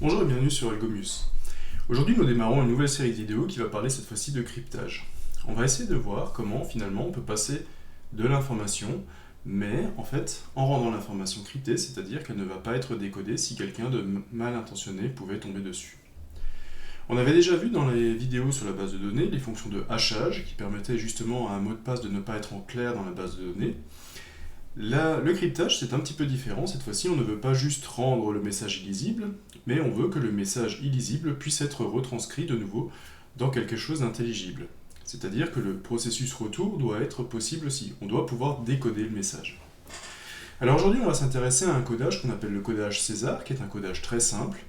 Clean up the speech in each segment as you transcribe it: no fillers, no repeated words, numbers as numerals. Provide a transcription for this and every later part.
Bonjour et bienvenue sur Algomius. Aujourd'hui nous démarrons une nouvelle série de vidéos qui va parler cette fois-ci de cryptage. On va essayer de voir comment finalement on peut passer de l'information, mais en fait en rendant l'information cryptée, c'est-à-dire qu'elle ne va pas être décodée si quelqu'un de mal intentionné pouvait tomber dessus. On avait déjà vu dans les vidéos sur la base de données les fonctions de hachage qui permettaient justement à un mot de passe de ne pas être en clair dans la base de données. Là, le cryptage, c'est un petit peu différent. Cette fois-ci, on ne veut pas juste rendre le message illisible, mais on veut que le message illisible puisse être retranscrit de nouveau dans quelque chose d'intelligible. C'est-à-dire que le processus retour doit être possible aussi. On doit pouvoir décoder le message. Alors aujourd'hui, on va s'intéresser à un codage qu'on appelle le codage César, qui est un codage très simple,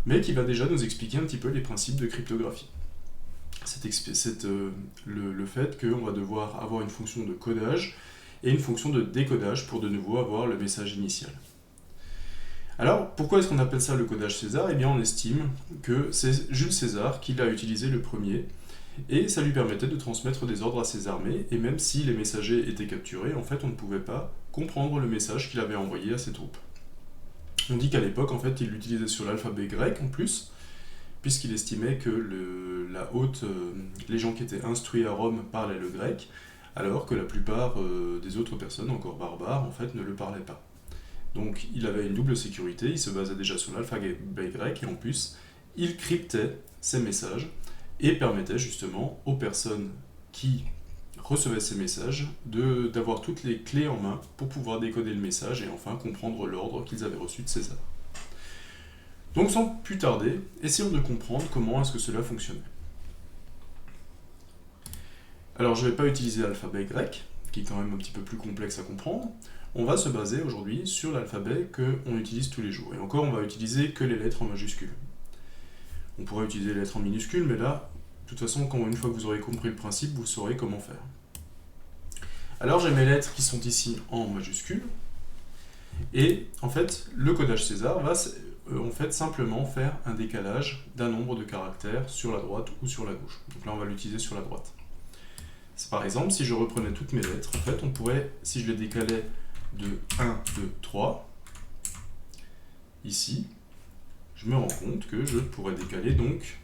mais qui va déjà nous expliquer un petit peu les principes de cryptographie. Le fait qu'on va devoir avoir une fonction de codage et une fonction de décodage pour de nouveau avoir le message initial. Alors, pourquoi est-ce qu'on appelle ça le codage César ? Eh bien, on estime que c'est Jules César qui l'a utilisé le premier, et ça lui permettait de transmettre des ordres à ses armées, et même si les messagers étaient capturés, en fait, on ne pouvait pas comprendre le message qu'il avait envoyé à ses troupes. On dit qu'à l'époque, en fait, il l'utilisait sur l'alphabet grec en plus, puisqu'il estimait que les gens qui étaient instruits à Rome parlaient le grec, alors que la plupart des autres personnes, encore barbares, en fait, ne le parlaient pas. Donc il avait une double sécurité, il se basait déjà sur l'alphabet grec, et en plus, il cryptait ces messages, et permettait justement aux personnes qui recevaient ces messages d'avoir toutes les clés en main pour pouvoir décoder le message et enfin comprendre l'ordre qu'ils avaient reçu de César. Donc sans plus tarder, essayons de comprendre comment est-ce que cela fonctionnait. Alors je ne vais pas utiliser l'alphabet grec, qui est quand même un petit peu plus complexe à comprendre. On va se baser aujourd'hui sur l'alphabet qu'on utilise tous les jours. Et encore, on va utiliser que les lettres en majuscules. On pourrait utiliser les lettres en minuscules, mais là, de toute façon, une fois que vous aurez compris le principe, vous saurez comment faire. Alors j'ai mes lettres qui sont ici en majuscules, et en fait, le codage César va simplement faire un décalage d'un nombre de caractères sur la droite ou sur la gauche. Donc là, on va l'utiliser sur la droite. Par exemple, si je reprenais toutes mes lettres, en fait, on pourrait, si je les décalais de 1, 2, 3, ici, je me rends compte que je pourrais décaler donc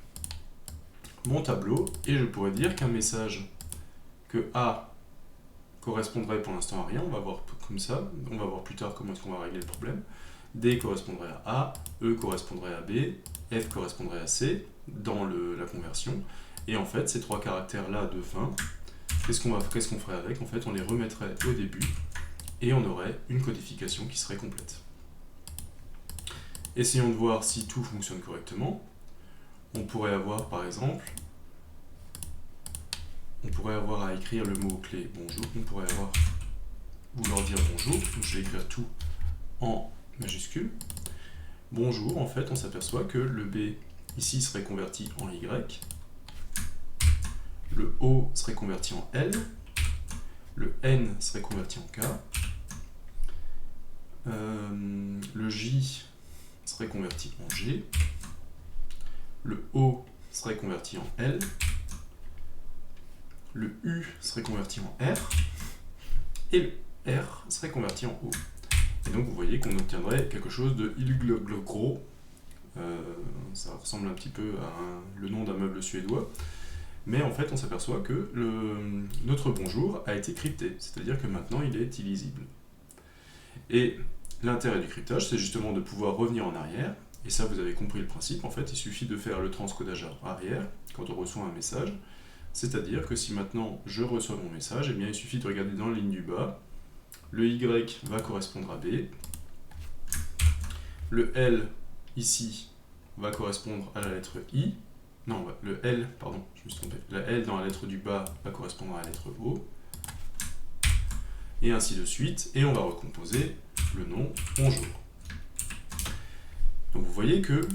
mon tableau et je pourrais dire qu'un message que A correspondrait pour l'instant à rien, on va voir comme ça, on va voir plus tard comment est-ce qu'on va régler le problème. D correspondrait à A, E correspondrait à B, F correspondrait à C dans la conversion. Et en fait, ces trois caractères-là de fin, qu'est-ce qu'on ferait avec ? En fait, on les remettrait au début et on aurait une codification qui serait complète. Essayons de voir si tout fonctionne correctement. On pourrait avoir, par exemple, à écrire le mot-clé bonjour. On pourrait vouloir dire bonjour. Donc je vais écrire tout en majuscule. Bonjour, en fait, on s'aperçoit que le B ici serait converti en Y. Le O serait converti en L. Le N serait converti en K. Le J serait converti en G. Le O serait converti en L. Le U serait converti en R. Et le R serait converti en O. Et donc vous voyez qu'on obtiendrait quelque chose de gros. Ça ressemble un petit peu à le nom d'un meuble suédois. Mais en fait, on s'aperçoit que notre bonjour a été crypté. C'est-à-dire que maintenant, il est illisible. Et l'intérêt du cryptage, c'est justement de pouvoir revenir en arrière. Et ça, vous avez compris le principe. En fait, il suffit de faire le transcodage arrière quand on reçoit un message. C'est-à-dire que si maintenant je reçois mon message, eh bien, il suffit de regarder dans la ligne du bas. Le Y va correspondre à B. Le L, ici, va correspondre à la lettre I. Non, le L, pardon, je me suis trompé. La L dans la lettre du bas va correspondre à la lettre O. Et ainsi de suite. Et on va recomposer le nom bonjour. Donc vous voyez que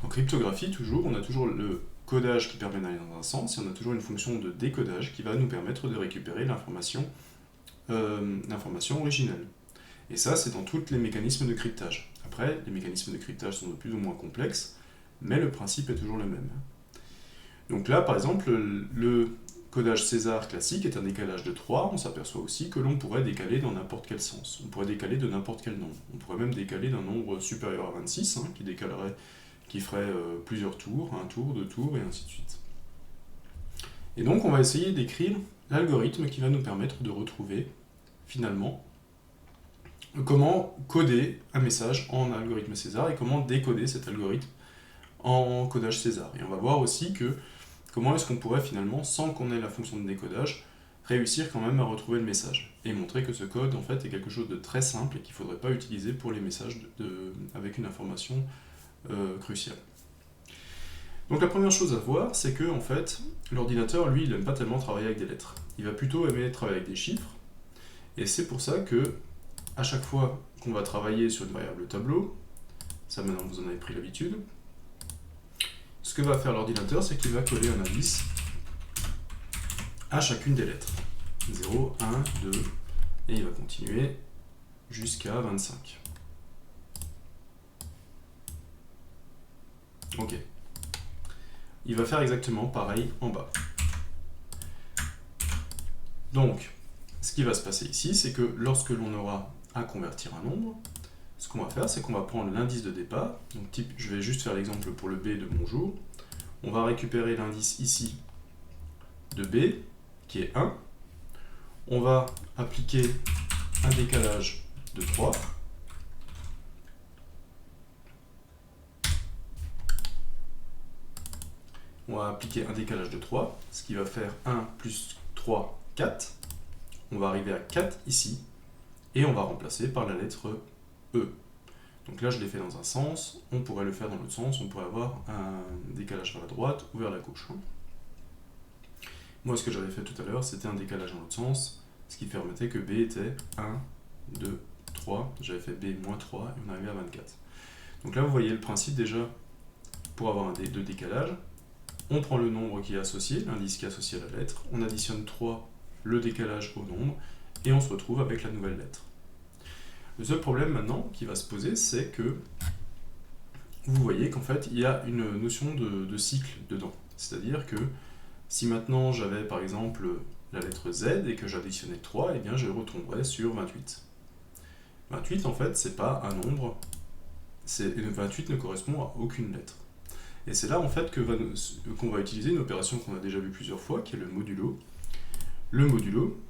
en cryptographie, on a toujours le codage qui permet d'aller dans un sens, et on a toujours une fonction de décodage qui va nous permettre de récupérer l'information originelle. Et ça, c'est dans tous les mécanismes de cryptage. Après, les mécanismes de cryptage sont de plus ou moins complexes, mais le principe est toujours le même. Donc là, par exemple, le codage César classique est un décalage de 3, on s'aperçoit aussi que l'on pourrait décaler dans n'importe quel sens. On pourrait décaler de n'importe quel nombre. On pourrait même décaler d'un nombre supérieur à 26, qui décalerait qui ferait plusieurs tours, un tour, deux tours, et ainsi de suite. Et donc on va essayer d'écrire l'algorithme qui va nous permettre de retrouver, finalement, comment coder un message en algorithme César et comment décoder cet algorithme en codage César. Et on va voir aussi que comment est-ce qu'on pourrait finalement, sans qu'on ait la fonction de décodage, réussir quand même à retrouver le message. Et montrer que ce code en fait est quelque chose de très simple et qu'il ne faudrait pas utiliser pour les messages avec une information cruciale. Donc la première chose à voir, c'est que en fait, l'ordinateur, lui, il n'aime pas tellement travailler avec des lettres. Il va plutôt aimer travailler avec des chiffres. Et c'est pour ça que, à chaque fois qu'on va travailler sur une variable tableau, ça maintenant vous en avez pris l'habitude, ce que va faire l'ordinateur, c'est qu'il va coller un indice à chacune des lettres. 0, 1, 2, et il va continuer jusqu'à 25. Ok. Il va faire exactement pareil en bas. Donc, ce qui va se passer ici, c'est que lorsque l'on aura à convertir un nombre, ce qu'on va faire, c'est qu'on va prendre l'indice de départ. Donc, type, je vais juste faire l'exemple pour le B de mon jour. On va récupérer l'indice ici de B, qui est 1. On va appliquer un décalage de 3. On va appliquer un décalage de 3, ce qui va faire 1 plus 3, 4. On va arriver à 4 ici, et on va remplacer par la lettre E. Donc là, je l'ai fait dans un sens, on pourrait le faire dans l'autre sens, on pourrait avoir un décalage vers la droite ou vers la gauche. Moi, ce que j'avais fait tout à l'heure, c'était un décalage dans l'autre sens, ce qui permettait que B était 1, 2, 3. J'avais fait B moins 3, et on arrivait à 24. Donc là, vous voyez le principe déjà, pour avoir un de décalage, on prend le nombre qui est associé, l'indice qui est associé à la lettre, on additionne 3, le décalage au nombre, et on se retrouve avec la nouvelle lettre. Le seul problème maintenant qui va se poser, c'est que vous voyez qu'en fait, il y a une notion de cycle dedans. C'est-à-dire que si maintenant j'avais par exemple la lettre Z et que j'additionnais 3, eh bien je retomberais sur 28. 28 en fait, c'est pas un nombre, 28 ne correspond à aucune lettre. Et c'est là en fait qu'on va utiliser une opération qu'on a déjà vue plusieurs fois, qui est le modulo. Le modulo,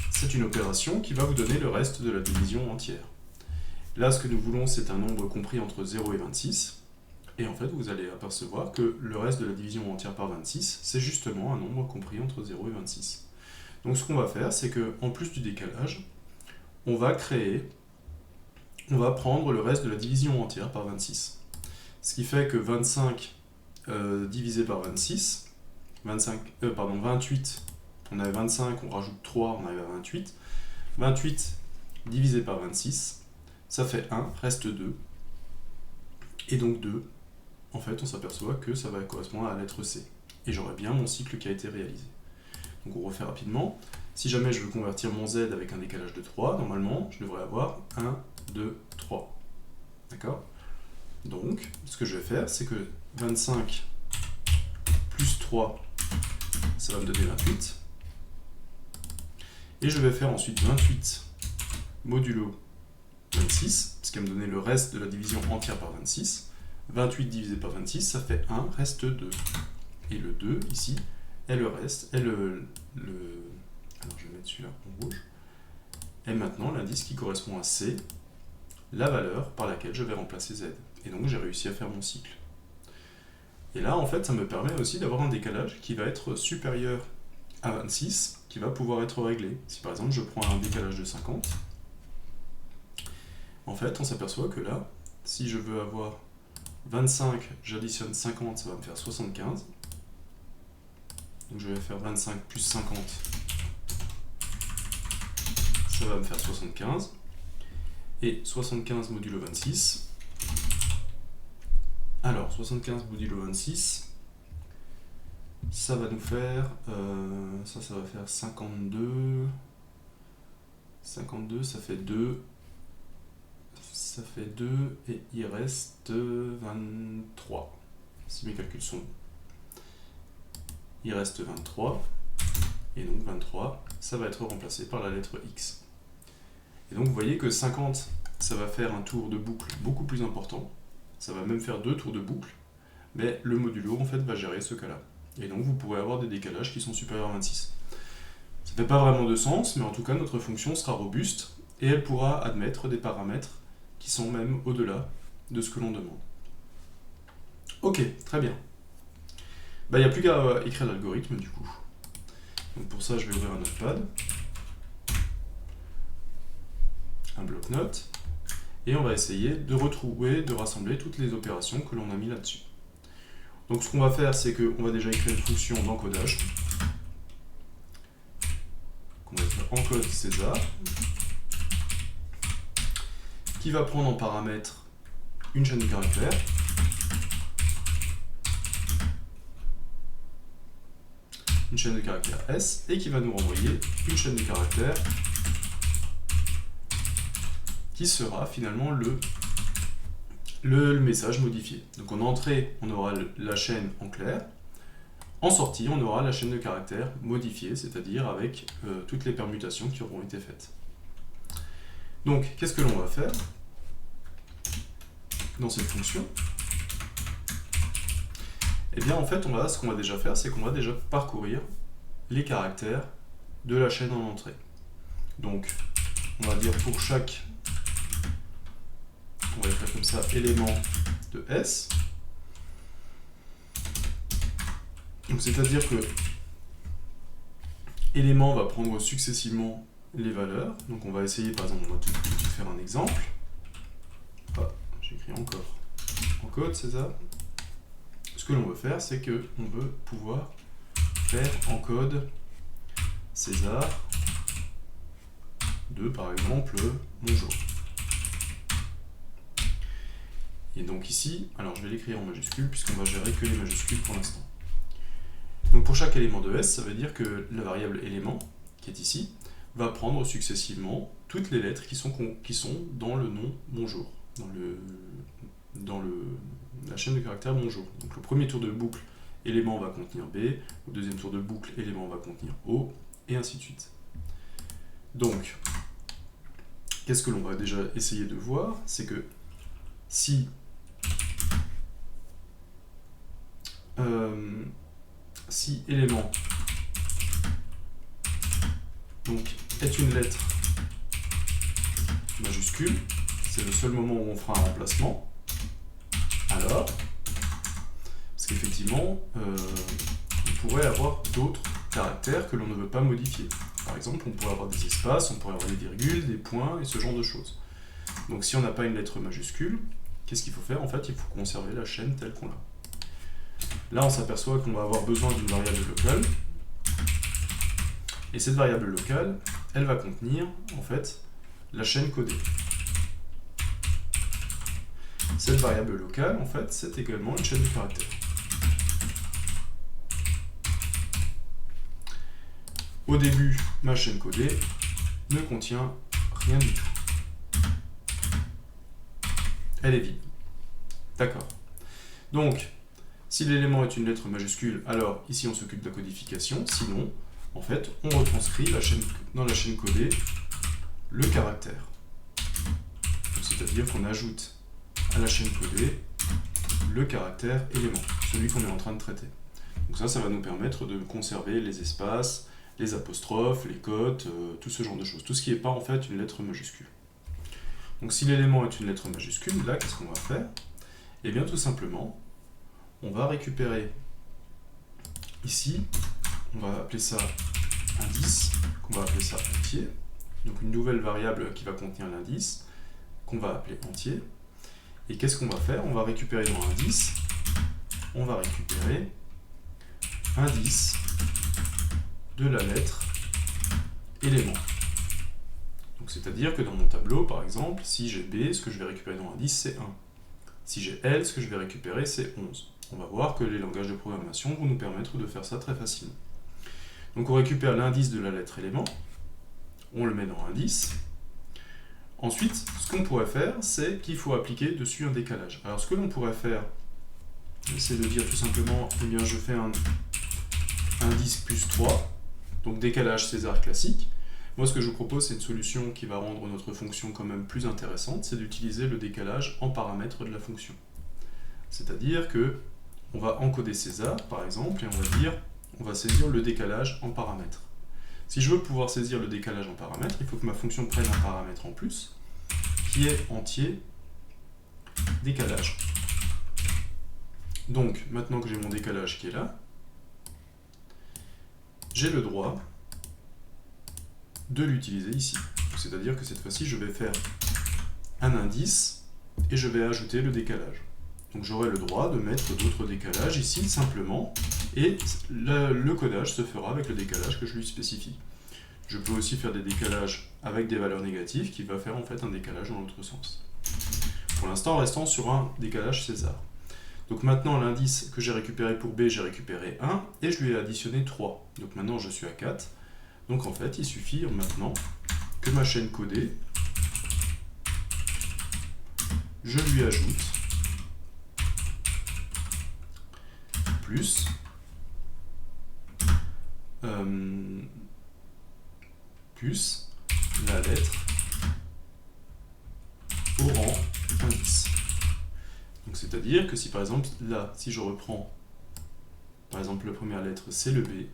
c'est une opération qui va vous donner le reste de la division entière. Là, ce que nous voulons, c'est un nombre compris entre 0 et 26. Et en fait, vous allez apercevoir que le reste de la division entière par 26, c'est justement un nombre compris entre 0 et 26. Donc ce qu'on va faire, c'est qu'en plus du décalage, on va prendre le reste de la division entière par 26. Ce qui fait que 25 divisé par 26, 28, on avait 25, on rajoute 3, on arrive à 28. 28 divisé par 26, ça fait 1, reste 2. Et donc 2, en fait, on s'aperçoit que ça va correspondre à la lettre C. Et j'aurai bien mon cycle qui a été réalisé. Donc on refait rapidement. Si jamais je veux convertir mon Z avec un décalage de 3, normalement, je devrais avoir 1, 2, 3. D'accord ? Donc, ce que je vais faire, c'est que 25 plus 3, ça va me donner 28. Et je vais faire ensuite 28 modulo 26, ce qui va me donner le reste de la division entière par 26. 28 divisé par 26, ça fait 1, reste 2. Et le 2, ici, est le reste, est alors je vais mettre celui-là en rouge, est maintenant l'indice qui correspond à C, la valeur par laquelle je vais remplacer Z. Et donc j'ai réussi à faire mon cycle. Et là, en fait, ça me permet aussi d'avoir un décalage qui va être supérieur à 26, qui va pouvoir être réglé. Si par exemple je prends un décalage de 50, en fait, on s'aperçoit que là, si je veux avoir 25, j'additionne 50, ça va me faire 75. Donc je vais faire 25 plus 50, ça va me faire 75. Et 75 modulo 26. Alors, 75 modulo 26, ça va nous faire, ça va faire 52. 52, ça fait 2. Ça fait 2 et il reste 23, si mes calculs sont bons. Il reste 23, et donc 23, ça va être remplacé par la lettre X. Et donc vous voyez que 50, ça va faire un tour de boucle beaucoup plus important. Ça va même faire 2 tours de boucle. Mais le modulo, en fait, va gérer ce cas-là. Et donc, vous pourrez avoir des décalages qui sont supérieurs à 26. Ça ne fait pas vraiment de sens, mais en tout cas, notre fonction sera robuste et elle pourra admettre des paramètres qui sont même au-delà de ce que l'on demande. Ok, très bien. Il n'y a plus qu'à écrire l'algorithme, du coup. Donc pour ça, je vais ouvrir un notepad, un bloc-notes, et on va essayer de retrouver, de rassembler toutes les opérations que l'on a mis là-dessus. Donc ce qu'on va faire, c'est qu'on va déjà écrire une fonction d'encodage, qu'on va écrire encode César, qui va prendre en paramètre une chaîne de caractères, une chaîne de caractères S, et qui va nous renvoyer une chaîne de caractères qui sera finalement le message modifié. Donc en entrée, on aura la chaîne en clair. En sortie, on aura la chaîne de caractères modifiée, c'est-à-dire avec toutes les permutations qui auront été faites. Donc, qu'est-ce que l'on va faire dans cette fonction? Eh bien, en fait, ce qu'on va déjà faire, c'est qu'on va déjà parcourir les caractères de la chaîne en entrée. Donc, on va dire pour chaque, on va écrire comme ça, élément de S. Donc, c'est-à-dire que élément va prendre successivement les valeurs. Donc, on va essayer, par exemple, on va tout de suite faire un exemple. Ah, j'écris encore. Encode, c'est ça. Ce que l'on veut faire, c'est qu'on veut pouvoir faire encode César de, par exemple, bonjour. Et donc ici, alors je vais l'écrire en majuscule, puisqu'on va gérer que les majuscules pour l'instant. Donc pour chaque élément de S, ça veut dire que la variable élément, qui est ici, va prendre successivement toutes les lettres qui sont dans le nom bonjour, dans la chaîne de caractères bonjour. Donc le premier tour de boucle, élément va contenir B, le deuxième tour de boucle, élément va contenir O, et ainsi de suite. Donc, qu'est-ce que l'on va déjà essayer de voir? C'est que si élément donc, est une lettre majuscule, c'est le seul moment où on fera un remplacement, alors, parce qu'effectivement, on pourrait avoir d'autres caractères que l'on ne veut pas modifier. Par exemple, on pourrait avoir des espaces, on pourrait avoir des virgules, des points, et ce genre de choses. Donc si on n'a pas une lettre majuscule, qu'est-ce qu'il faut faire? En fait, il faut conserver la chaîne telle qu'on l'a. Là, on s'aperçoit qu'on va avoir besoin d'une variable locale. Et cette variable locale, elle va contenir, en fait, la chaîne codée. Cette variable locale, en fait, c'est également une chaîne de caractères. Au début, ma chaîne codée ne contient rien du tout. Elle est vide. D'accord. Donc, si l'élément est une lettre majuscule, alors ici on s'occupe de la codification. Sinon, en fait, on retranscrit dans la chaîne codée le caractère. C'est-à-dire qu'on ajoute à la chaîne codée le caractère élément, celui qu'on est en train de traiter. Donc ça va nous permettre de conserver les espaces, les apostrophes, les cotes, tout ce genre de choses. Tout ce qui n'est pas en fait une lettre majuscule. Donc si l'élément est une lettre majuscule, là, qu'est-ce qu'on va faire? Eh bien, tout simplement, on va récupérer ici, on va appeler ça indice, qu'on va appeler ça entier. Donc une nouvelle variable qui va contenir l'indice, qu'on va appeler entier. Et qu'est-ce qu'on va faire? On va récupérer dans indice, on va récupérer indice de la lettre élément. Donc c'est-à-dire que dans mon tableau, par exemple, si j'ai B, ce que je vais récupérer dans indice, c'est 1. Si j'ai L, ce que je vais récupérer, c'est 11. On va voir que les langages de programmation vont nous permettre de faire ça très facilement. Donc on récupère l'indice de la lettre élément, on le met dans indice. Ensuite, ce qu'on pourrait faire, c'est qu'il faut appliquer dessus un décalage. Alors ce que l'on pourrait faire, c'est de dire tout simplement, eh bien je fais un indice plus 3, donc décalage César classique. Moi, ce que je vous propose, c'est une solution qui va rendre notre fonction quand même plus intéressante, c'est d'utiliser le décalage en paramètre de la fonction. C'est-à-dire que on va encoder César, par exemple, et on va saisir le décalage en paramètre. Si je veux pouvoir saisir le décalage en paramètre, il faut que ma fonction prenne un paramètre en plus, qui est entier décalage. Donc, maintenant que j'ai mon décalage qui est là, j'ai le droit de l'utiliser ici. C'est-à-dire que cette fois-ci, je vais faire un indice et je vais ajouter le décalage. Donc j'aurai le droit de mettre d'autres décalages ici, simplement, et le codage se fera avec le décalage que je lui spécifie. Je peux aussi faire des décalages avec des valeurs négatives, qui va faire en fait un décalage dans l'autre sens. Pour l'instant, restons sur un décalage César. Donc maintenant, l'indice que j'ai récupéré pour B, j'ai récupéré 1, et je lui ai additionné 3. Donc maintenant, je suis à 4. Donc en fait, il suffit maintenant que ma chaîne codée, je lui ajoute plus la lettre au rang indice. Donc c'est-à-dire que si par exemple là, si je reprends par exemple la première lettre, c'est le B,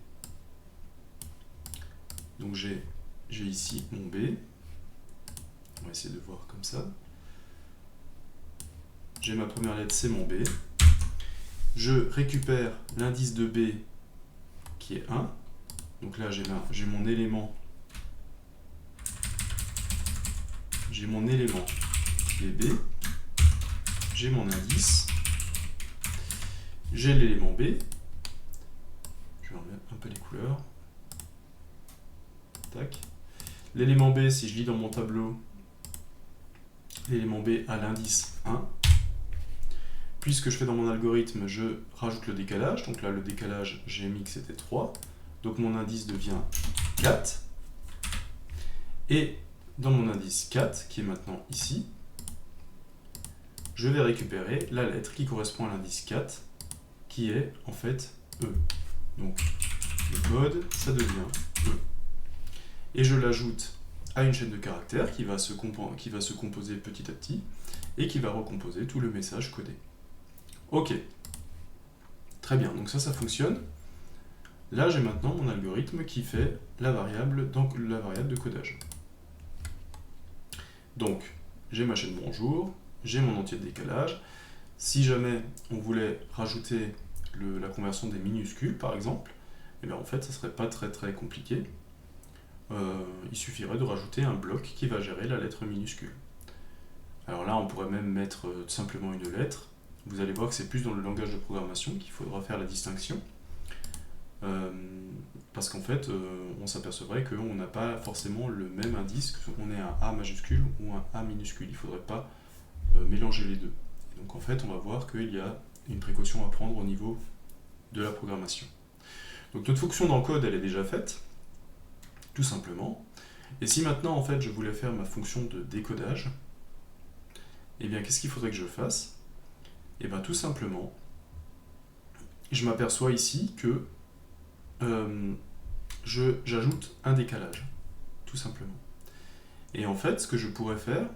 donc j'ai ici mon B, on va essayer de voir comme ça, j'ai ma première lettre, c'est mon B, je récupère l'indice de B qui est 1, donc là j'ai mon élément qui est B, j'ai mon indice, j'ai l'élément B, je vais remettre un peu les couleurs, tac. L'élément B, si je lis dans mon tableau, l'élément B a l'indice 1. Puis ce que je fais dans mon algorithme, je rajoute le décalage, donc là le décalage, j'ai mis que c'était 3, donc mon indice devient 4, et dans mon indice 4, qui est maintenant ici, je vais récupérer la lettre qui correspond à l'indice 4, qui est en fait E. Donc le code, ça devient E. Et je l'ajoute à une chaîne de caractères qui va se composer petit à petit, et qui va recomposer tout le message codé. Ok, très bien, donc ça fonctionne. Là, j'ai maintenant mon algorithme qui fait la variable de codage. Donc, j'ai ma chaîne bonjour, j'ai mon entier de décalage. Si jamais on voulait rajouter la conversion des minuscules, par exemple, eh bien en fait, ça serait pas très compliqué. Il suffirait de rajouter un bloc qui va gérer la lettre minuscule. Alors là, on pourrait même mettre tout simplement une lettre. Vous allez voir que c'est plus dans le langage de programmation qu'il faudra faire la distinction. Parce qu'en fait, on s'apercevrait qu'on n'a pas forcément le même indice, qu'on ait un A majuscule ou un A minuscule. Il ne faudrait pas mélanger les deux. Et donc en fait, on va voir qu'il y a une précaution à prendre au niveau de la programmation. Donc notre fonction d'encode, elle est déjà faite, tout simplement. Et si maintenant, en fait, je voulais faire ma fonction de décodage, eh bien, qu'est-ce qu'il faudrait que je fasse? Eh bien, tout simplement, je m'aperçois ici que j'ajoute un décalage, tout simplement. Et en fait, ce que je pourrais faire,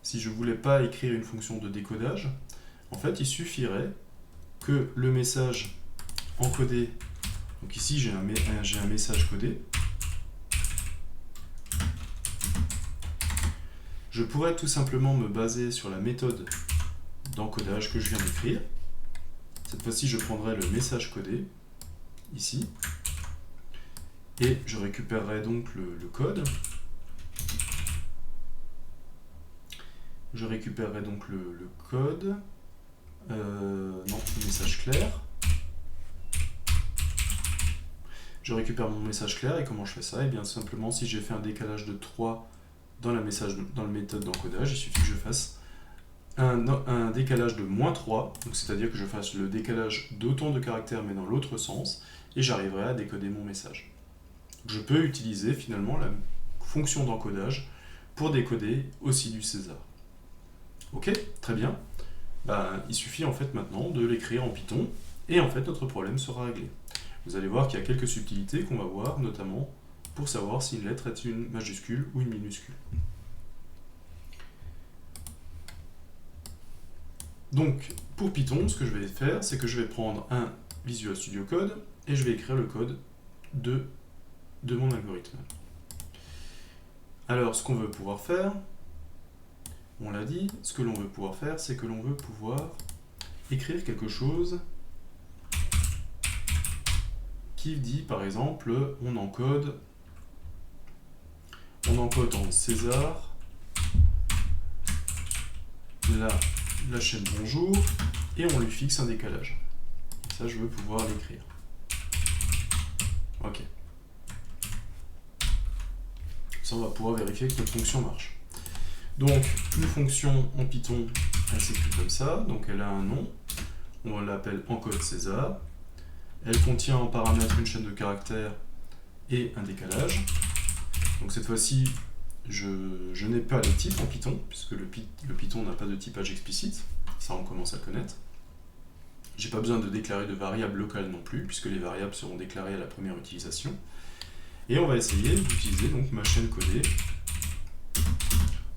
si je ne voulais pas écrire une fonction de décodage, en fait, il suffirait que le message encodé, donc ici j'ai un message codé, je pourrais tout simplement me baser sur la méthode d'encodage que je viens d'écrire. Cette fois-ci, je prendrai le message codé, ici, et je récupérerai donc le code. Je récupérerai donc le code, non, le message clair. Je récupère mon message clair, et comment je fais ça? Et bien simplement, si j'ai fait un décalage de 3 dans la méthode d'encodage, il suffit que je fasse un décalage de -3, c'est-à-dire que je fasse le décalage d'autant de caractères mais dans l'autre sens, et j'arriverai à décoder mon message. Je peux utiliser finalement la fonction d'encodage pour décoder aussi du César. Ok, très bien. Il suffit en fait maintenant de l'écrire en Python, et en fait notre problème sera réglé. Vous allez voir qu'il y a quelques subtilités qu'on va voir, notamment pour savoir si une lettre est une majuscule ou une minuscule. Donc, pour Python, ce que je vais faire, c'est que je vais prendre un Visual Studio Code et je vais écrire le code de mon algorithme. Alors, ce qu'on veut pouvoir faire, on l'a dit, ce que l'on veut pouvoir faire, c'est que l'on veut pouvoir écrire quelque chose qui dit, par exemple, on encode en César la chaîne bonjour et on lui fixe un décalage. Ça, je veux pouvoir l'écrire. Ok. Ça, on va pouvoir vérifier que notre fonction marche. Donc, une fonction en Python, elle s'écrit comme ça. Donc, elle a un nom. On l'appelle encode César. Elle contient en paramètre une chaîne de caractères et un décalage. Donc, cette fois-ci, je n'ai pas les types en Python, puisque le Python n'a pas de typage explicite. Ça, on commence à connaître. J'ai pas besoin de déclarer de variables locales non plus, puisque les variables seront déclarées à la première utilisation. Et on va essayer d'utiliser donc ma chaîne codée,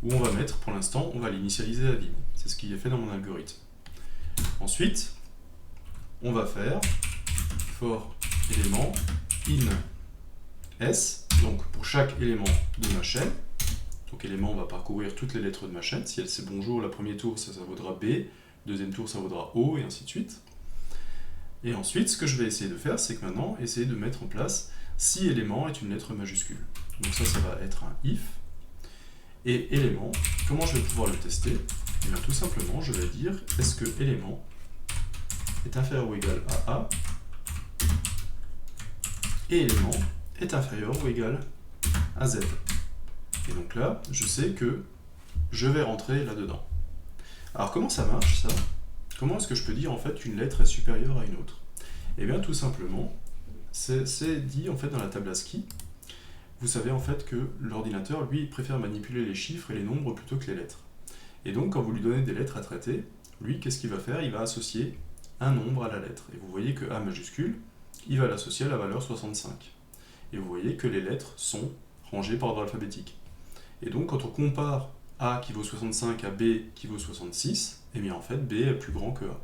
où on va mettre, pour l'instant, on va l'initialiser à vide. C'est ce qui est fait dans mon algorithme. Ensuite, on va faire for élément in s, donc pour chaque élément de ma chaîne. Donc élément, on va parcourir toutes les lettres de ma chaîne. Si c'est bonjour, le premier tour, ça vaudra B, deuxième tour, ça vaudra O, et ainsi de suite. Et ensuite, ce que je vais essayer de faire, c'est que maintenant, essayer de mettre en place si élément est une lettre majuscule. Donc ça va être un if. Et élément, comment je vais pouvoir le tester? Eh bien, tout simplement, je vais dire, est-ce que élément est inférieur ou égal à A, et élément est inférieur ou égal à Z. Et donc là, je sais que je vais rentrer là-dedans. Alors comment ça marche ça? Comment est-ce que je peux dire en fait qu'une lettre est supérieure à une autre? Eh bien tout simplement, c'est dit en fait dans la table ASCII. Vous savez en fait que l'ordinateur, lui, préfère manipuler les chiffres et les nombres plutôt que les lettres. Et donc quand vous lui donnez des lettres à traiter, lui, qu'est-ce qu'il va faire? Il va associer un nombre à la lettre. Et vous voyez que A majuscule, il va l'associer à la valeur 65. Et vous voyez que les lettres sont rangées par ordre alphabétique. Et donc, quand on compare A qui vaut 65 à B qui vaut 66, eh bien en fait, B est plus grand que A.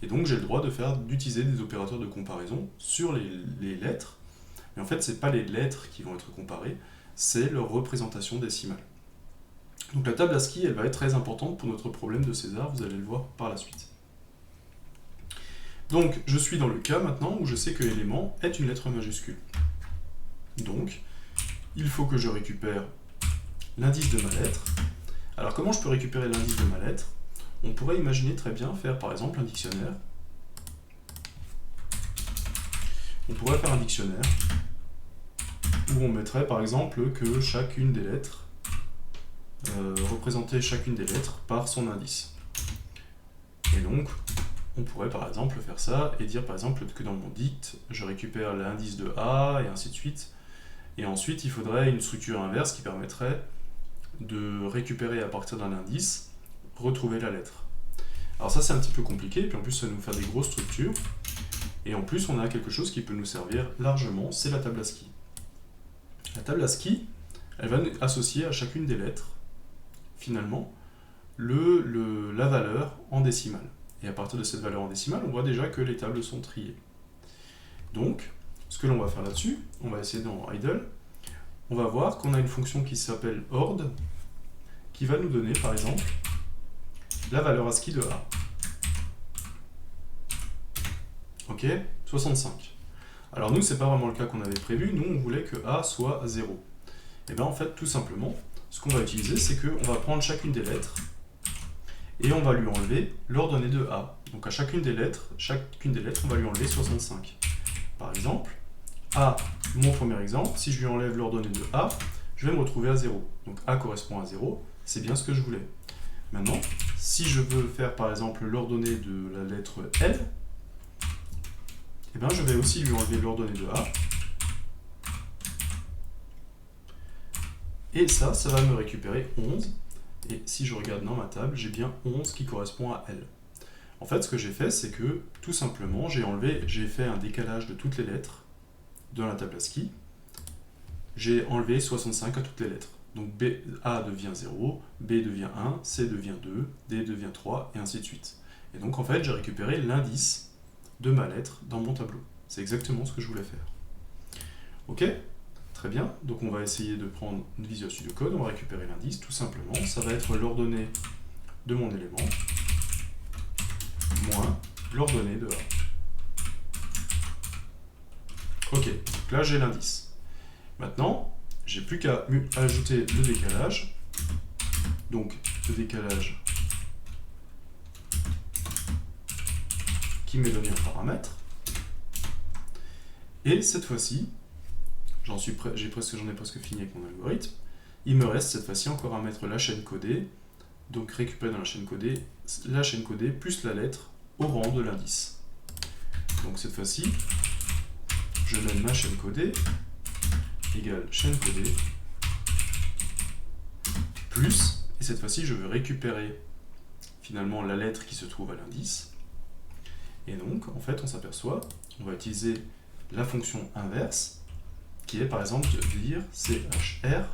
Et donc, j'ai le droit d'utiliser des opérateurs de comparaison sur les lettres. Mais en fait, ce n'est pas les lettres qui vont être comparées, c'est leur représentation décimale. Donc la table ASCII, elle va être très importante pour notre problème de César, vous allez le voir par la suite. Donc, je suis dans le cas maintenant où je sais que élément est une lettre majuscule. Donc, il faut que je récupère l'indice de ma lettre. Alors comment je peux récupérer l'indice de ma lettre? On pourrait imaginer très bien faire par exemple un dictionnaire. On pourrait faire un dictionnaire où on mettrait par exemple que chacune des lettres, représenter chacune des lettres par son indice. Et donc, on pourrait par exemple faire ça et dire par exemple que dans mon dict, je récupère l'indice de A et ainsi de suite. Et ensuite, il faudrait une structure inverse qui permettrait de récupérer à partir d'un indice, retrouver la lettre. Alors ça c'est un petit peu compliqué, et puis en plus ça va nous faire des grosses structures, et en plus on a quelque chose qui peut nous servir largement, c'est la table ASCII. La table ASCII, elle va associer à chacune des lettres, finalement, la valeur en décimale. Et à partir de cette valeur en décimale, on voit déjà que les tables sont triées. Donc, ce que l'on va faire là-dessus, on va essayer dans idle, on va voir qu'on a une fonction qui s'appelle ord, qui va nous donner par exemple la valeur ASCII de A. Ok, 65. Alors nous, c'est pas vraiment le cas qu'on avait prévu, nous on voulait que A soit 0. Et bien en fait, tout simplement, ce qu'on va utiliser, c'est qu'on va prendre chacune des lettres, et on va lui enlever l'ordonnée de A. Donc à chacune des lettres, on va lui enlever 65. Par exemple, A, mon premier exemple, si je lui enlève l'ordonnée de A, je vais me retrouver à 0. Donc A correspond à 0, c'est bien ce que je voulais. Maintenant, si je veux faire par exemple l'ordonnée de la lettre L, eh bien, je vais aussi lui enlever l'ordonnée de A. Et ça va me récupérer 11. Et si je regarde dans ma table, j'ai bien 11 qui correspond à L. En fait, ce que j'ai fait, c'est que, tout simplement, j'ai fait un décalage de toutes les lettres dans la table ASCII. j'ai enlevé 65 à toutes les lettres. Donc A devient 0, B devient 1, C devient 2, D devient 3, et ainsi de suite. Et donc en fait, j'ai récupéré l'indice de ma lettre dans mon tableau. C'est exactement ce que je voulais faire. Ok? Très bien. Donc on va essayer de prendre une Visual Studio Code, on va récupérer l'indice, tout simplement. Ça va être l'ordonnée de mon élément, moins l'ordonnée de A. Ok, donc là j'ai l'indice. Maintenant, j'ai plus qu'à ajouter le décalage. Donc le décalage qui m'est donné en paramètre. Et cette fois-ci, j'en ai presque fini avec mon algorithme. Il me reste cette fois-ci encore à mettre la chaîne codée. Donc récupérer dans la chaîne codée plus la lettre au rang de l'indice. Donc cette fois-ci, je donne ma chaîne codée égale chaîne codée plus, et cette fois-ci je veux récupérer finalement la lettre qui se trouve à l'indice. Et donc en fait on s'aperçoit, on va utiliser la fonction inverse qui est par exemple de dire CHR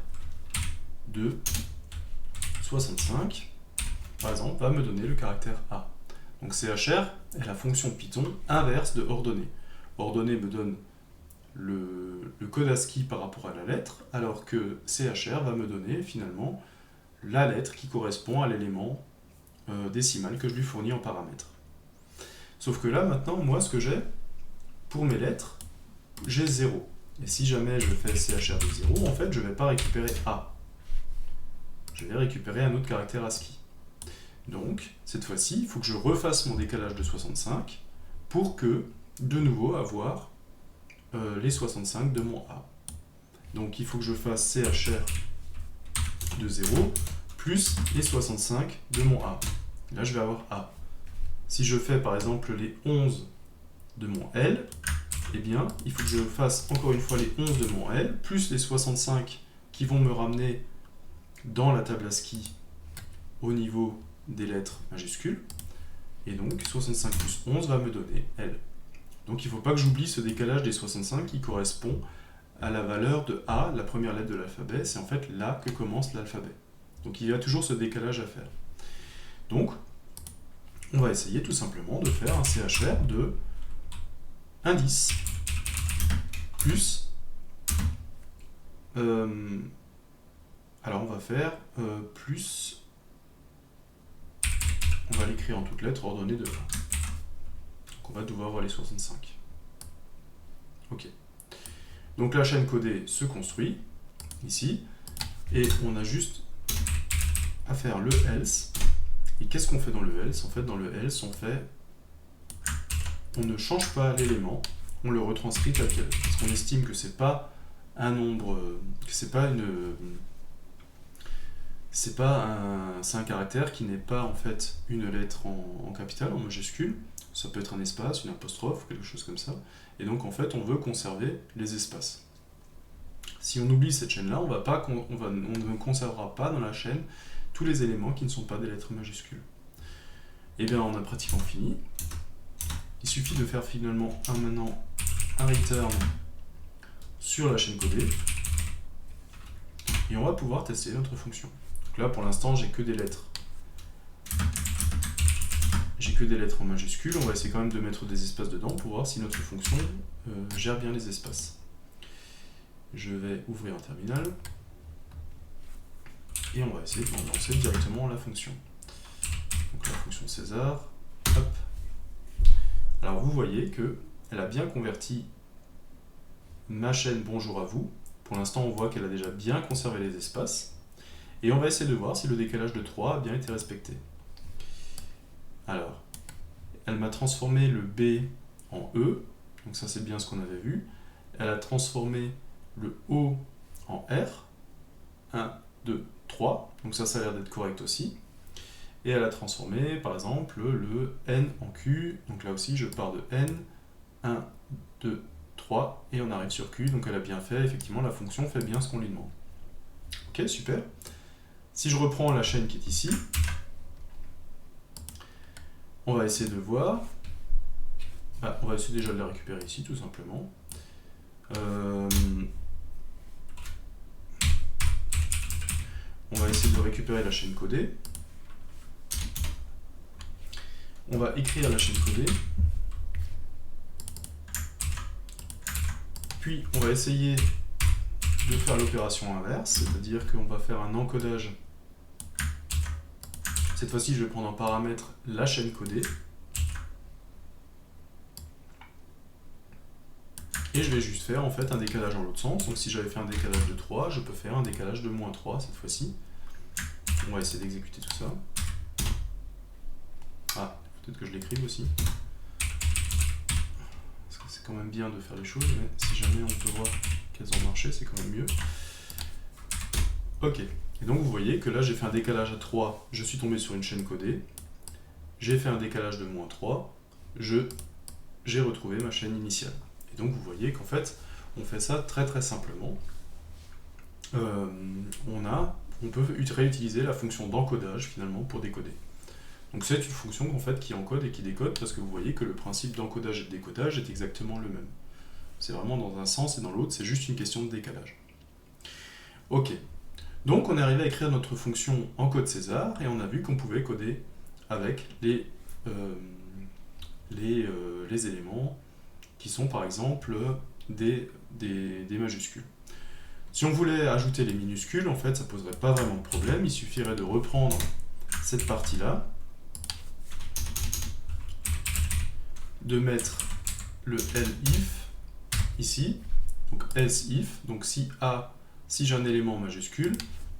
de 65 par exemple va me donner le caractère A. Donc CHR est la fonction Python inverse de ordonnée. Ordonnée me donne le code ASCII par rapport à la lettre, alors que CHR va me donner finalement la lettre qui correspond à l'élément décimal que je lui fournis en paramètre. Sauf que là, maintenant, moi, ce que j'ai, pour mes lettres, j'ai 0. Et si jamais je fais CHR de 0, en fait, je ne vais pas récupérer A. Je vais récupérer un autre caractère ASCII. Donc, cette fois-ci, il faut que je refasse mon décalage de 65 pour que, de nouveau, avoir les 65 de mon A. Donc il faut que je fasse CHR de 0 plus les 65 de mon A. Là je vais avoir A. Si je fais par exemple les 11 de mon L, eh bien il faut que je fasse encore une fois les 11 de mon L plus les 65 qui vont me ramener dans la table ASCII au niveau des lettres majuscules. Et donc 65 plus 11 va me donner L. Donc il ne faut pas que j'oublie ce décalage des 65 qui correspond à la valeur de A, la première lettre de l'alphabet, c'est en fait là que commence l'alphabet. Donc il y a toujours ce décalage à faire. Donc on va essayer tout simplement de faire un CHR de indice plus... alors on va faire plus... On va l'écrire en toutes lettres ordonnées de A. On va devoir avoir les 65. Ok. Donc la chaîne codée se construit, ici, et on a juste à faire le else. Et qu'est-ce qu'on fait dans le else? En fait, dans le else, on ne change pas l'élément, on le retranscrit tel quel. Parce qu'on estime que c'est pas un nombre, que c'est pas c'est un caractère qui n'est pas en fait une lettre en capitale, en majuscule. Ça peut être un espace, une apostrophe, ou quelque chose comme ça. Et donc en fait, on veut conserver les espaces. Si on oublie cette chaîne-là, on ne conservera pas dans la chaîne tous les éléments qui ne sont pas des lettres majuscules. Et bien on a pratiquement fini. Il suffit de faire finalement maintenant un return sur la chaîne codée. Et on va pouvoir tester notre fonction. Donc là pour l'instant j'ai que des lettres. J'ai que des lettres en majuscules, on va essayer quand même de mettre des espaces dedans pour voir si notre fonction gère bien les espaces. Je vais ouvrir un terminal et on va essayer de lancer directement la fonction. Donc la fonction César, hop. Alors vous voyez qu'elle a bien converti ma chaîne bonjour à vous. Pour l'instant on voit qu'elle a déjà bien conservé les espaces. Et on va essayer de voir si le décalage de 3 a bien été respecté. Alors, elle m'a transformé le B en E, donc ça c'est bien ce qu'on avait vu. Elle a transformé le O en R, 1, 2, 3, donc ça a l'air d'être correct aussi. Et elle a transformé par exemple le N en Q, donc là aussi je pars de N, 1, 2, 3, et on arrive sur Q, donc elle a bien fait, effectivement la fonction fait bien ce qu'on lui demande. Ok, super. Si je reprends la chaîne qui est ici, on va essayer de voir. On va essayer déjà de la récupérer ici, tout simplement. va essayer de récupérer la chaîne codée. On va écrire la chaîne codée. Puis on va essayer de faire l'opération inverse, c'est-à-dire qu'on va faire un encodage. Cette fois-ci, je vais prendre en paramètre la chaîne codée. Et je vais juste faire en fait un décalage dans l'autre sens. Donc si j'avais fait un décalage de 3, je peux faire un décalage de moins 3 cette fois-ci. On va essayer d'exécuter tout ça. Ah, peut-être que je l'écrive aussi. Parce que c'est quand même bien de faire les choses, mais si jamais on peut voir qu'elles ont marché, c'est quand même mieux. Ok, et donc vous voyez que là j'ai fait un décalage à 3, je suis tombé sur une chaîne codée. J'ai fait un décalage de moins 3, j'ai retrouvé ma chaîne initiale. Et donc vous voyez qu'en fait, on fait ça très simplement. On peut réutiliser la fonction d'encodage finalement pour décoder. Donc c'est une fonction en fait qui encode et qui décode parce que vous voyez que le principe d'encodage et de décodage est exactement le même. C'est vraiment dans un sens et dans l'autre, c'est juste une question de décalage. Ok, donc on est arrivé à écrire notre fonction en code César et on a vu qu'on pouvait coder avec les éléments qui sont par exemple des majuscules. Si on voulait ajouter les minuscules, en fait, ça ne poserait pas vraiment de problème. Il suffirait de reprendre cette partie-là, de mettre le elif ici, donc else if, donc si j'ai un élément majuscule,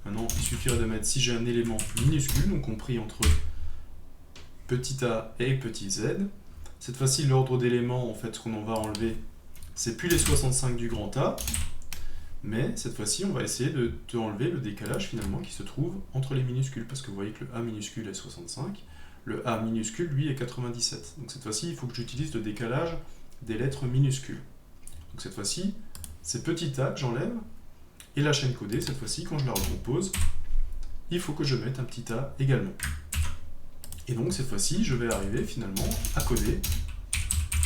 maintenant il suffirait de mettre si j'ai un élément minuscule, donc compris entre petit a et petit z. Cette fois-ci, l'ordre d'éléments, en fait, ce qu'on va enlever, c'est plus les 65 du grand A, mais cette fois-ci, on va essayer de enlever le décalage finalement qui se trouve entre les minuscules, parce que vous voyez que le A minuscule est 65, le A minuscule, lui, est 97. Donc cette fois-ci, il faut que j'utilise le décalage des lettres minuscules. Donc cette fois-ci, c'est petit a que j'enlève, et la chaîne codée, cette fois-ci, quand je la recompose, il faut que je mette un petit a également. Et donc cette fois-ci, je vais arriver finalement à coder.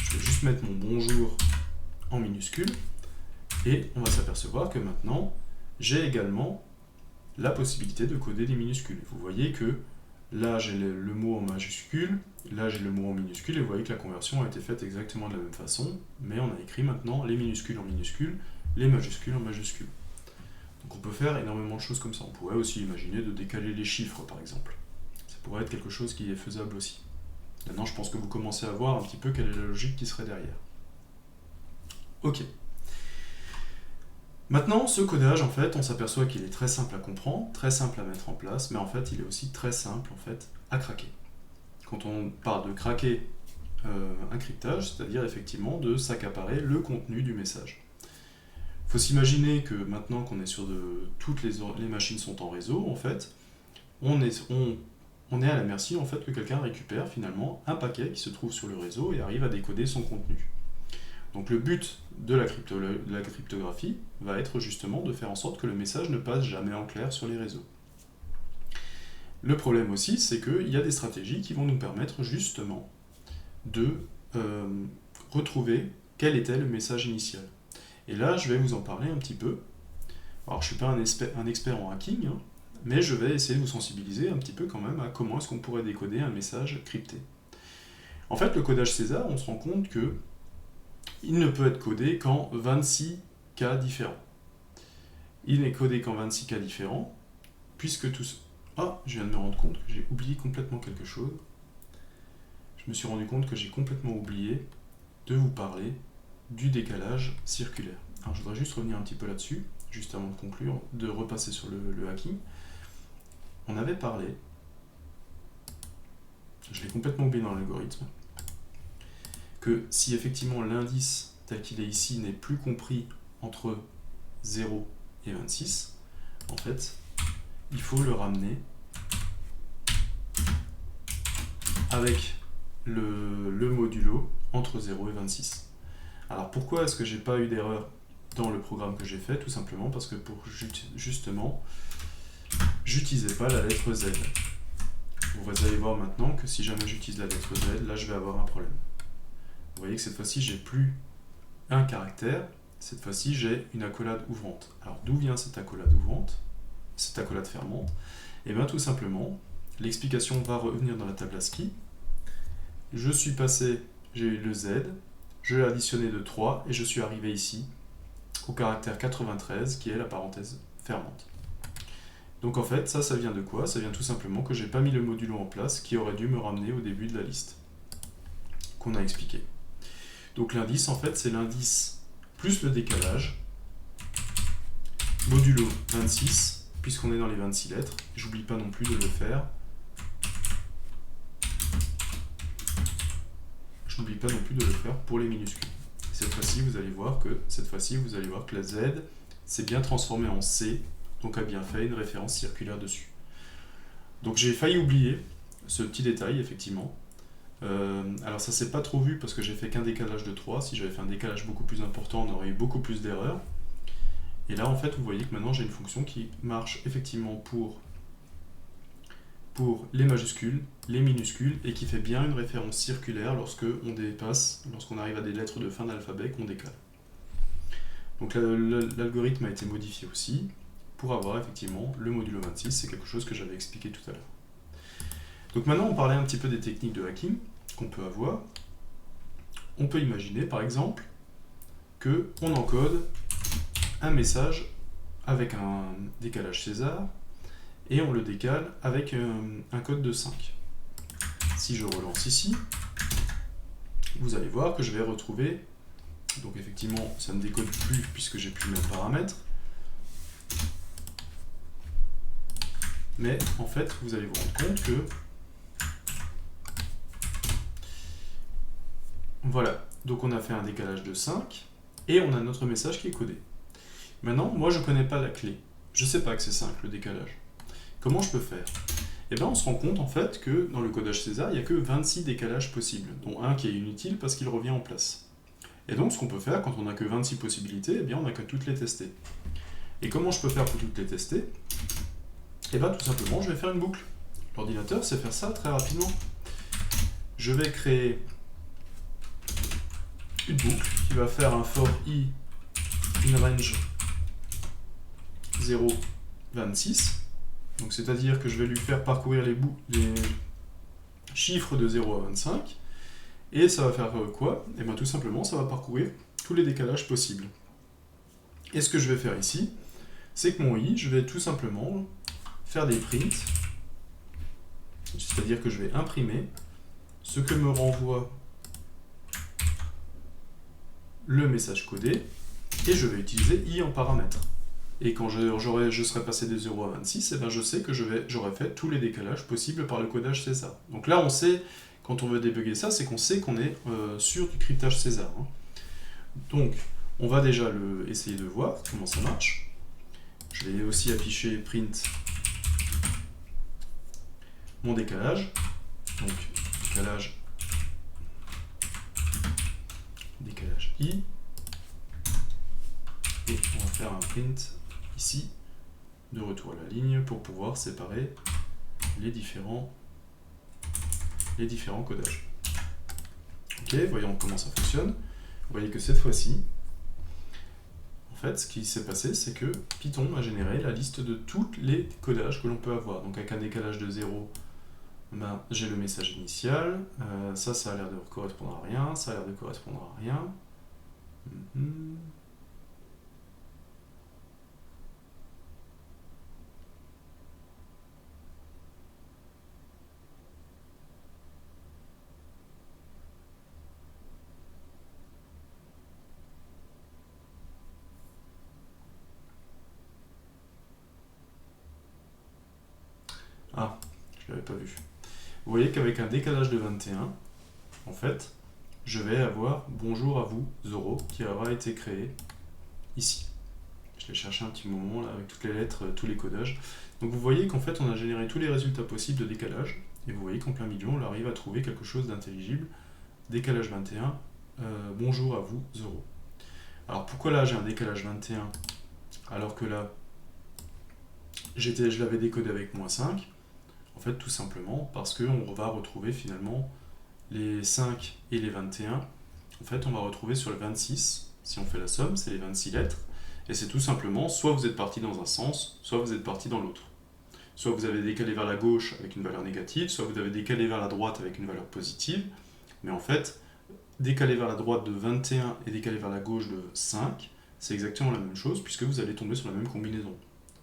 Je vais juste mettre mon bonjour en minuscule, et on va s'apercevoir que maintenant, j'ai également la possibilité de coder des minuscules. Vous voyez que là, j'ai le mot en majuscule, là, j'ai le mot en minuscule, et vous voyez que la conversion a été faite exactement de la même façon, mais on a écrit maintenant les minuscules en minuscules, les majuscules en majuscules. Donc on peut faire énormément de choses comme ça. On pourrait aussi imaginer de décaler les chiffres, par exemple. Ça pourrait être quelque chose qui est faisable aussi. Maintenant, je pense que vous commencez à voir un petit peu quelle est la logique qui serait derrière. Ok. Maintenant, ce codage, en fait, on s'aperçoit qu'il est très simple à comprendre, très simple à mettre en place, mais en fait, il est aussi très simple, en fait, à craquer. Quand on parle de craquer un cryptage, c'est-à-dire effectivement de s'accaparer le contenu du message. Il faut s'imaginer que maintenant qu'on est sur toutes les machines sont en réseau, en fait, on est à la merci en fait que quelqu'un récupère finalement un paquet qui se trouve sur le réseau et arrive à décoder son contenu. Donc le but de la cryptographie va être justement de faire en sorte que le message ne passe jamais en clair sur les réseaux. Le problème aussi, c'est qu'il y a des stratégies qui vont nous permettre justement de retrouver quel était le message initial. Et là, je vais vous en parler un petit peu. Alors, je ne suis pas un expert en hacking, hein, mais je vais essayer de vous sensibiliser un petit peu quand même à comment est-ce qu'on pourrait décoder un message crypté. En fait, le codage César, on se rend compte que il ne peut être codé qu'en 26 cas différents. Il n'est codé qu'en 26 cas différents, puisque tous... Ah, je viens de me rendre compte que j'ai oublié complètement quelque chose. Je me suis rendu compte que j'ai complètement oublié de vous parler du décalage circulaire. Alors je voudrais juste revenir un petit peu là-dessus, juste avant de conclure, de repasser sur le hacking. On avait parlé, je l'ai complètement oublié dans l'algorithme, que si effectivement l'indice tel qu'il est ici n'est plus compris entre 0 et 26, en fait, il faut le ramener avec le modulo entre 0 et 26. Alors pourquoi est-ce que j'ai pas eu d'erreur dans le programme que j'ai fait? Tout simplement parce que justement, j'utilisais pas la lettre Z. Vous allez voir maintenant que si jamais j'utilise la lettre Z, là je vais avoir un problème. Vous voyez que cette fois-ci, j'ai plus un caractère, cette fois-ci j'ai une accolade ouvrante. Alors d'où vient cette accolade ouvrante? cette accolade fermante? Et bien tout simplement, l'explication va revenir dans la table ASCII. Je suis passé, j'ai eu le Z, je l'ai additionné de 3 et je suis arrivé ici au caractère 93 qui est la parenthèse fermante. Donc en fait, ça vient de quoi? Ça vient tout simplement que j'ai pas mis le modulo en place qui aurait dû me ramener au début de la liste qu'on a expliqué. Donc l'indice, en fait, c'est l'indice plus le décalage, modulo 26, puisqu'on est dans les 26 lettres. J'oublie pas non plus de le faire. J'oublie pas non plus de le faire pour les minuscules. Cette fois-ci, vous allez voir que la Z s'est bien transformée en C, donc a bien fait une référence circulaire dessus. Donc j'ai failli oublier ce petit détail, effectivement. Alors ça s'est pas trop vu parce que j'ai fait qu'un décalage de 3. Si j'avais fait un décalage beaucoup plus important, on aurait eu beaucoup plus d'erreurs. Et là, en fait, vous voyez que maintenant j'ai une fonction qui marche effectivement pour les majuscules, les minuscules, et qui fait bien une référence circulaire lorsqu'on arrive à des lettres de fin d'alphabet qu'on décale. Donc l'algorithme a été modifié aussi pour avoir effectivement le modulo 26, c'est quelque chose que j'avais expliqué tout à l'heure. Donc maintenant, on parlait un petit peu des techniques de hacking qu'on peut avoir. On peut imaginer, par exemple, qu'on encode un message avec un décalage César et on le décale avec un code de 5. Si je relance ici, vous allez voir que je vais retrouver, donc effectivement, ça ne décode plus puisque j'ai plus le même paramètre, mais en fait, vous allez vous rendre compte que voilà, donc on a fait un décalage de 5 et on a notre message qui est codé. Maintenant, moi je ne connais pas la clé. Je ne sais pas que c'est 5 le décalage. Comment je peux faire? Eh bien, on se rend compte en fait que dans le codage César, il n'y a que 26 décalages possibles, dont un qui est inutile parce qu'il revient en place. Et donc, ce qu'on peut faire quand on n'a que 26 possibilités, eh bien, on n'a qu'à toutes les tester. Et comment je peux faire pour toutes les tester? Eh bien, tout simplement, je vais faire une boucle. L'ordinateur sait faire ça très rapidement. Je vais créer une boucle qui va faire un for i in range 0, 26. Donc c'est-à-dire que je vais lui faire parcourir les chiffres de 0 à 25. Et ça va faire quoi? Et bien tout simplement, ça va parcourir tous les décalages possibles. Et ce que je vais faire ici, c'est que mon i, je vais tout simplement faire des prints. C'est-à-dire que je vais imprimer ce que me renvoie le message codé. Et je vais utiliser i en paramètre. Et quand je serai passé de 0 à 26, eh ben je sais que j'aurai fait tous les décalages possibles par le codage César. Donc là, on sait, quand on veut débugger ça, c'est qu'on sait qu'on est sur du cryptage César. Donc, on va déjà essayer de voir comment ça marche. Je vais aussi afficher print mon décalage. Donc, décalage i. Et on va faire un print ici, de retour à la ligne, pour pouvoir séparer les différents codages. Ok, voyons comment ça fonctionne. Vous voyez que cette fois-ci, en fait, ce qui s'est passé, c'est que Python a généré la liste de tous les codages que l'on peut avoir. Donc avec un décalage de 0, ben, j'ai le message initial. Ça a l'air de correspondre à rien. Ça a l'air de correspondre à rien. Ah, je ne l'avais pas vu. Vous voyez qu'avec un décalage de 21, en fait, je vais avoir bonjour à vous, Zoro, qui aura été créé ici. Je l'ai cherché un petit moment là, avec toutes les lettres, tous les codages. Donc vous voyez qu'en fait, on a généré tous les résultats possibles de décalage. Et vous voyez qu'en plein milieu, on arrive à trouver quelque chose d'intelligible. Décalage 21, bonjour à vous, Zoro. Alors pourquoi là j'ai un décalage 21 alors que là, je l'avais décodé avec -5? En fait, tout simplement parce qu'on va retrouver finalement les 5 et les 21. En fait, on va retrouver sur le 26, si on fait la somme, c'est les 26 lettres. Et c'est tout simplement, soit vous êtes parti dans un sens, soit vous êtes parti dans l'autre. Soit vous avez décalé vers la gauche avec une valeur négative, soit vous avez décalé vers la droite avec une valeur positive. Mais en fait, décaler vers la droite de 21 et décaler vers la gauche de 5, c'est exactement la même chose puisque vous allez tomber sur la même combinaison.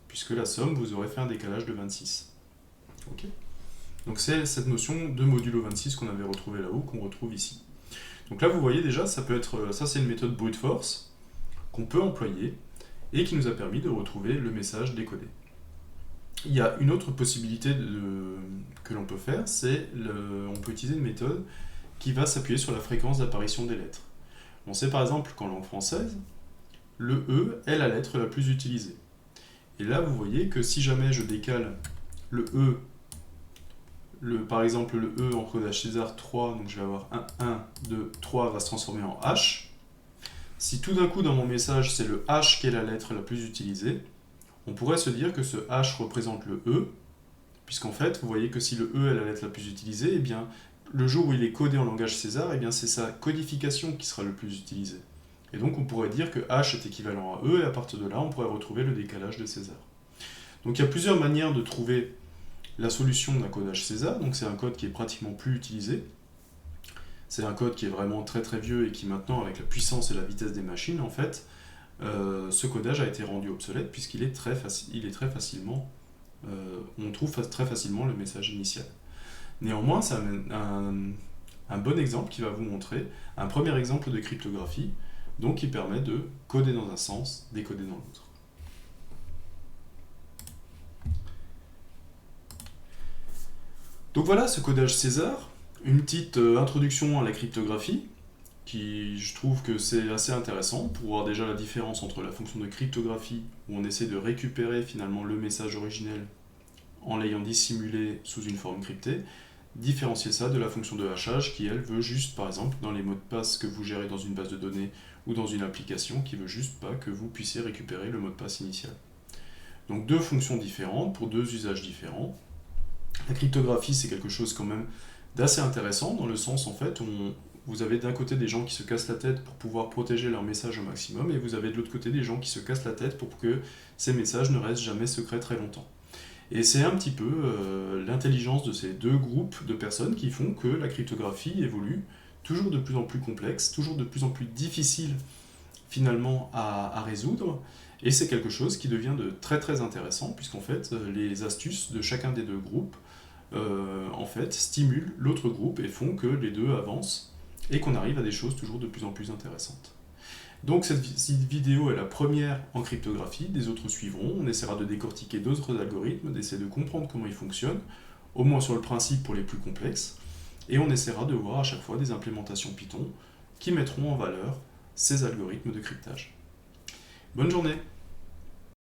Puisque la somme, vous aurez fait un décalage de 26. Ok ? Donc c'est cette notion de modulo 26 qu'on avait retrouvé là-haut, qu'on retrouve ici. Donc là, vous voyez déjà, ça c'est une méthode brute force qu'on peut employer et qui nous a permis de retrouver le message décodé. Il y a une autre possibilité que l'on peut faire, on peut utiliser une méthode qui va s'appuyer sur la fréquence d'apparition des lettres. On sait par exemple qu'en langue française, le E est la lettre la plus utilisée. Et là, vous voyez que si jamais je décale le E, par exemple le E en codage César 3, donc je vais avoir 1, 2, 3 va se transformer en H. Si tout d'un coup dans mon message c'est le H qui est la lettre la plus utilisée, on pourrait se dire que ce H représente le E, puisqu'en fait, vous voyez que si le E est la lettre la plus utilisée, eh bien, le jour où il est codé en langage César, eh bien, c'est sa codification qui sera le plus utilisée. Et donc on pourrait dire que H est équivalent à E, et à partir de là, on pourrait retrouver le décalage de César. Donc il y a plusieurs manières de trouver la solution d'un codage César, donc c'est un code qui est pratiquement plus utilisé. C'est un code qui est vraiment très très vieux et qui maintenant, avec la puissance et la vitesse des machines, en fait, ce codage a été rendu obsolète puisqu'il est très facilement, on trouve très facilement le message initial. Néanmoins, c'est un bon exemple qui va vous montrer un premier exemple de cryptographie, donc qui permet de coder dans un sens, décoder dans l'autre. Donc voilà ce codage César, une petite introduction à la cryptographie, qui je trouve que c'est assez intéressant pour voir déjà la différence entre la fonction de cryptographie, où on essaie de récupérer finalement le message originel en l'ayant dissimulé sous une forme cryptée, différencier ça de la fonction de hachage qui elle veut juste, par exemple, dans les mots de passe que vous gérez dans une base de données ou dans une application, qui veut juste pas que vous puissiez récupérer le mot de passe initial. Donc deux fonctions différentes pour deux usages différents. La cryptographie c'est quelque chose quand même d'assez intéressant dans le sens en fait où vous avez d'un côté des gens qui se cassent la tête pour pouvoir protéger leur message au maximum et vous avez de l'autre côté des gens qui se cassent la tête pour que ces messages ne restent jamais secrets très longtemps. Et c'est un petit peu l'intelligence de ces deux groupes de personnes qui font que la cryptographie évolue toujours de plus en plus complexe, toujours de plus en plus difficile finalement à résoudre, et c'est quelque chose qui devient de très très intéressant puisqu'en fait les astuces de chacun des deux groupes en fait stimulent l'autre groupe et font que les deux avancent et qu'on arrive à des choses toujours de plus en plus intéressantes. Donc cette vidéo est la première en cryptographie, des autres suivront, on essaiera de décortiquer d'autres algorithmes, d'essayer de comprendre comment ils fonctionnent, au moins sur le principe pour les plus complexes, et on essaiera de voir à chaque fois des implémentations Python qui mettront en valeur ces algorithmes de cryptage. Bonne journée!